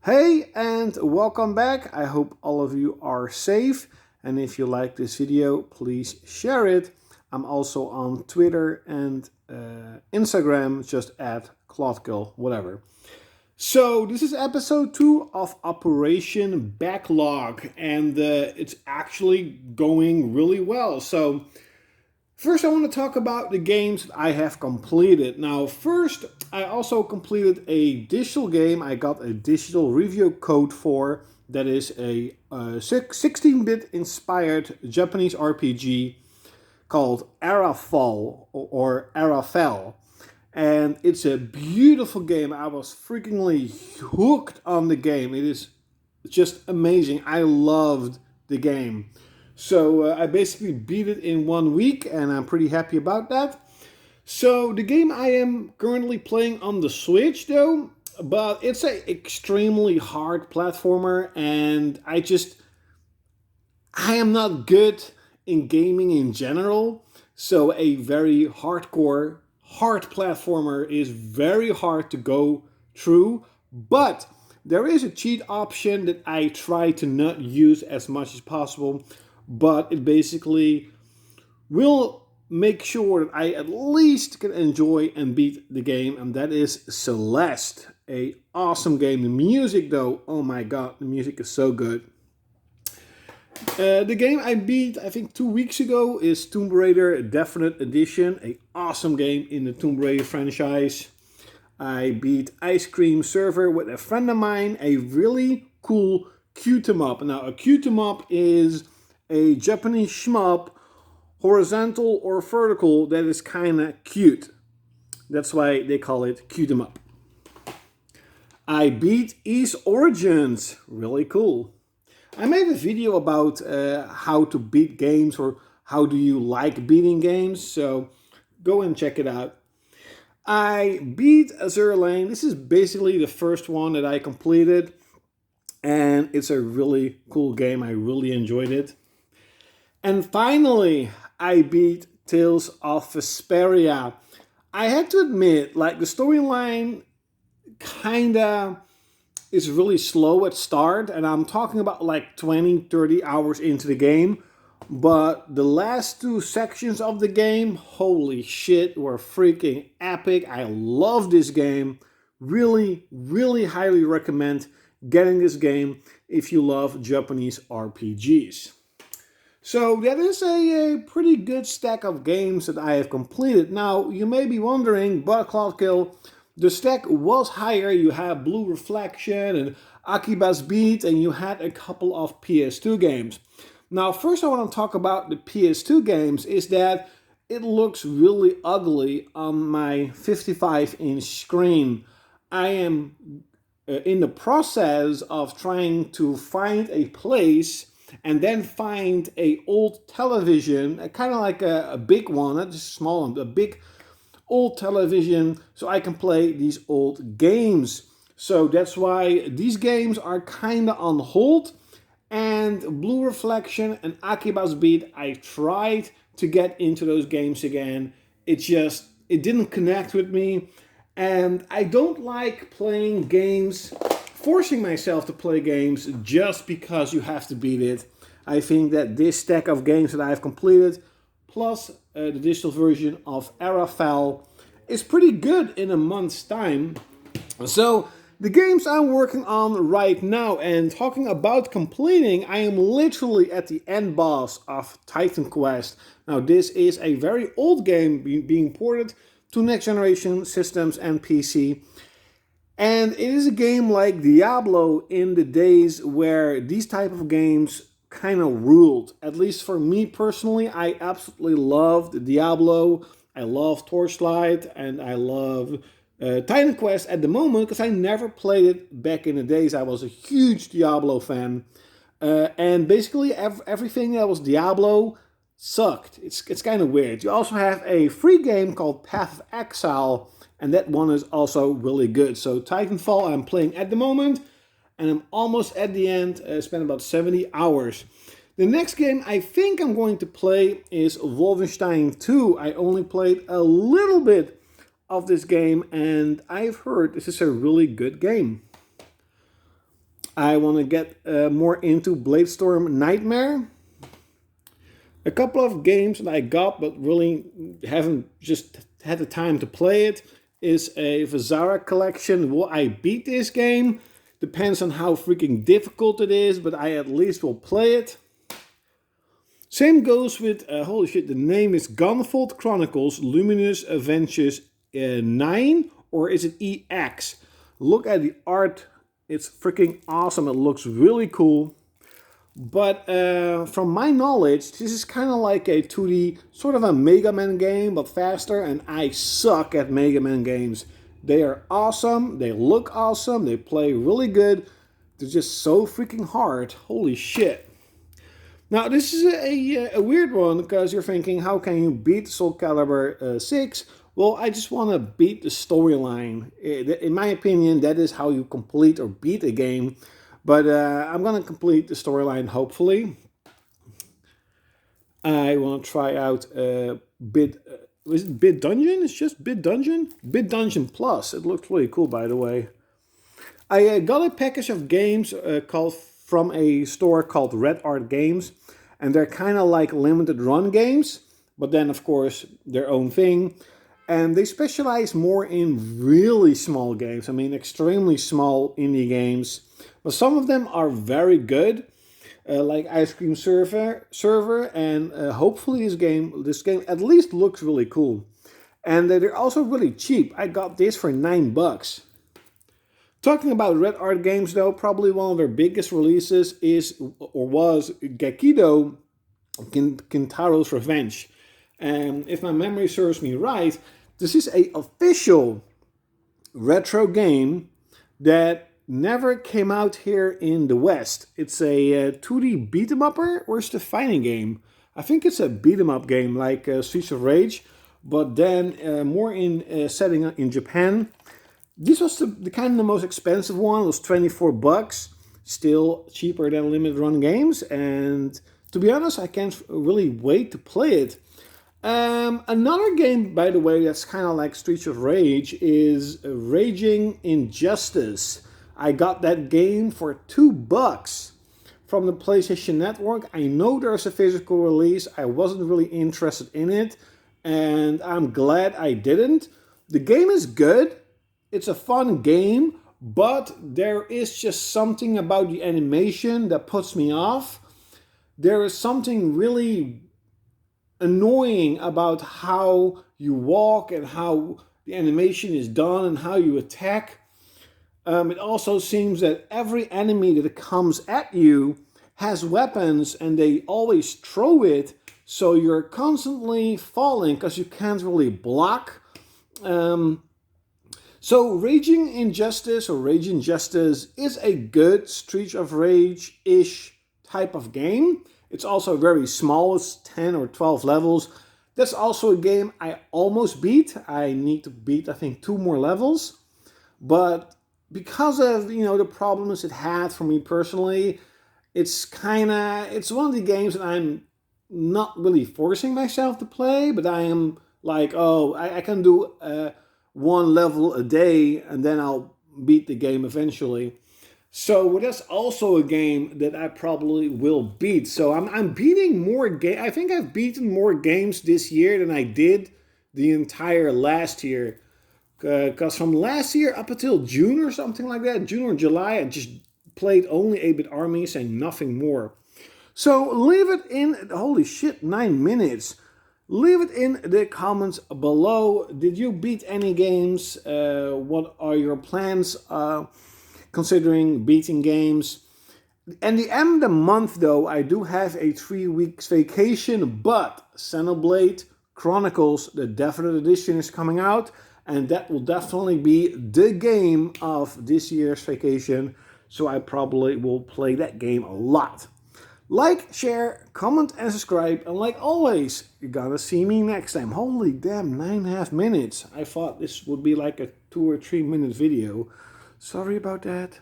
Hey and welcome back. I hope all of you are safe, and if you like this video, please share it. I'm also on Twitter and Instagram, just at Clothkill, whatever. So this is episode 2 of Operation Backlog, and it's actually going really well. So first, I want to talk about the games that I have completed. Now, first, I also completed a digital game. I got a digital review code for that is a 16-bit inspired Japanese RPG called Arafall or Arafell. And it's a beautiful game. I was freakingly hooked on the game. It is just amazing. I loved the game. So I basically beat it in 1 week, and I'm pretty happy about that. So the game I am currently playing on the Switch though, but it's an extremely hard platformer, and I am not good in gaming in general. So a very hardcore, hard platformer is very hard to go through, but there is a cheat option that I try to not use as much as possible, but it basically will make sure that I at least can enjoy and beat the game, and that is Celeste. A awesome game. The music though, oh my god, the music is so good. The game I beat, I think 2 weeks ago, is Tomb Raider Definite Edition, a awesome game in the Tomb Raider franchise. I beat Ice Cream Server with a friend of mine, a really cool Q-em-up. Now, a Q-em-up is a Japanese shmup, horizontal or vertical, that is kind of cute. That's why they call it Q-em-up. I beat Ys Origins, really cool. I made a video about how to beat games, or how do you like beating games, so go and check it out. I beat Azure Lane. This is basically the first one that I completed, and it's a really cool game. I really enjoyed it. And finally, I beat Tales of Vesperia. I had to admit, like, the storyline kinda is really slow at start, and I'm talking about like 20-30 hours into the game. But the last 2 sections of the game, holy shit, were freaking epic. I love this game. Really, really highly recommend getting this game if you love Japanese RPGs. So that is a pretty good stack of games that I have completed. Now, you may be wondering, but Cloudkill, the stack was higher. You have Blue Reflection and Akiba's Beat, and you had a couple of PS2 games. Now, first I want to talk about the PS2 games, is that it looks really ugly on my 55-inch screen. I am in the process of trying to find a place and then find a old television, kind of like a big one, not just a small one, a big old television, so I can play these old games. So that's why these games are kind of on hold. And Blue Reflection and Akiba's Beat, I tried to get into those games again. It didn't connect with me. And I don't like playing games, forcing myself to play games just because you have to beat it. I think that this stack of games that I've completed, plus the digital version of Arafell, is pretty good in a month's time. So the games I'm working on right now, and talking about completing, I am literally at the end boss of Titan Quest. Now, this is a very old game being ported to next generation systems and PC. And it is a game like Diablo in the days where these type of games kind of ruled. At least for me personally, I absolutely loved Diablo. I love Torchlight, and I love Titan Quest at the moment, because I never played it back in the days. I was a huge Diablo fan, and basically everything that was Diablo sucked. It's kind of weird. You also have a free game called Path of Exile, and that one is also really good. So Titanfall I'm playing at the moment, and I'm almost at the end. Spent about 70 hours. The next game I think I'm going to play is Wolfenstein 2. I only played a little bit of this game, and I've heard this is a really good game. I want to get more into Bladestorm Nightmare. A couple of games that I got but really haven't just had the time to play it is a Vesperia collection. Will I beat this game? Depends on how freaking difficult it is, but I at least will play it. Same goes with, holy shit, the name is Gunvolt Chronicles Luminous Adventures 9, or is it EX? Look at the art, it's freaking awesome, it looks really cool. But from my knowledge, this is kind of like a 2D, sort of a Mega Man game, but faster, and I suck at Mega Man games. They are awesome, they look awesome, they play really good, they're just so freaking hard, holy shit. Now this is a weird one, because you're thinking, how can you beat Soul Calibur 6? Well, I just want to beat the storyline. In my opinion, that is how you complete or beat a game. But I'm going to complete the storyline, hopefully. I want to try out Bid Dungeon? It's just Bid Dungeon? Bid Dungeon Plus. It looks really cool, by the way. I got a package of games from a store called Red Art Games. And they're kind of like limited run games. But then, of course, their own thing. And they specialize more in really small games. I mean, extremely small indie games. But some of them are very good, like Ice Cream Server, and hopefully this game at least looks really cool. And they're also really cheap. I got this for $9. Talking about Red Art Games, though, probably one of their biggest releases was Gekido, Quintero's Revenge. And if my memory serves me right, this is an official retro game that never came out here in the West. It's a 2D beat-em-upper, or is it a fighting game? I think it's a beat-em-up game like Streets of Rage, but then more in setting in Japan. This was the kind of the most expensive one. It was $24, still cheaper than limited run games. And to be honest, I can't really wait to play it. Another game, by the way, that's kind of like Streets of Rage is Raging Injustice. I got that game for $2 from the PlayStation Network. I know there's a physical release. I wasn't really interested in it, and I'm glad I didn't. The game is good. It's a fun game, but there is just something about the animation that puts me off. There is something really annoying about how you walk and how the animation is done and how you attack. It also seems that every enemy that comes at you has weapons and they always throw it, so you're constantly falling because you can't really block. So Raging Injustice or Rage Injustice is a good Streets of Rage-ish type of game. It's also very small, it's 10 or 12 levels. That's also a game I almost beat. I need to beat, I think, 2 more levels. But because of, the problems it had for me personally, it's one of the games that I'm not really forcing myself to play, but I am like, I can do 1 level a day and then I'll beat the game eventually. So that's also a game that I probably will beat. So I'm beating more games. I think I've beaten more games this year than I did the entire last year. Because from last year up until June or something like that, June or July, I just played only 8-bit armies and nothing more. So leave it in, holy shit, 9 minutes. Leave it in the comments below. Did you beat any games? What are your plans considering beating games? At the end of the month, though, I do have a 3 weeks vacation, but Xenoblade Chronicles, the Definite Edition, is coming out. And that will definitely be the game of this year's vacation. So I probably will play that game a lot. Like, share, comment, and subscribe. And like always, you're gonna see me next time. Holy damn, 9.5 minutes. I thought this would be like a 2 or 3 minute video. Sorry about that.